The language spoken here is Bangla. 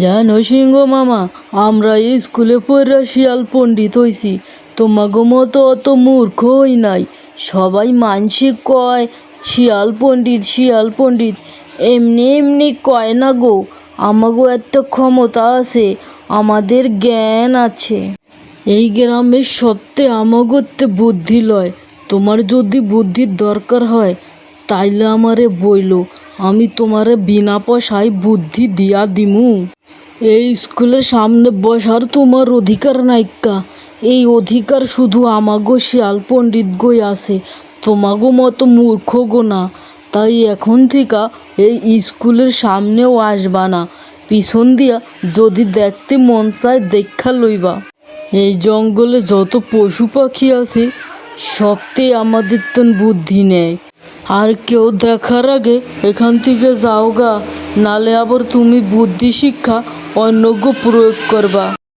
জানো সিংহ মামা, আমরা এই স্কুলে পড়া শিয়াল পণ্ডিত হইছি। তোমাগো মতো অত মূর্খ হই নাই। সবাই মানসিক কয় শিয়াল পণ্ডিত শিয়াল পণ্ডিত, এমনি এমনি কয় না গো। আমাগো এত ক্ষমতা আছে, আমাদের জ্ঞান আছে। এই গ্রামের সবতে আমাগোতে বুদ্ধি লয়। তোমার যদি বুদ্ধির দরকার হয় তাইলে আমারে বইলো, আমি তোমারে বিনা পয়সায় বুদ্ধি দিয়া দিমু। এই স্কুলের সামনে বসার তোমার অধিকার নাইকা। এই অধিকার শুধু আমাগো শিয়াল পণ্ডিত গই আছে, তোমাগো মতো মূর্খ গো না। তাই এখন থেকে এই স্কুলের সামনেও আসবা না। পিছন দিয়া যদি দেখতে মন চায় দেখা লইবা। এই জঙ্গলে যত পশু পাখি আছে সবতেই আমাদের তন বুদ্ধি নেয়। আর কেউ দেখার আগে এখান থেকে যাও গা, নালে আবার তুমি বুদ্ধি শিক্ষা অন্যকে প্রয়োগ করবা।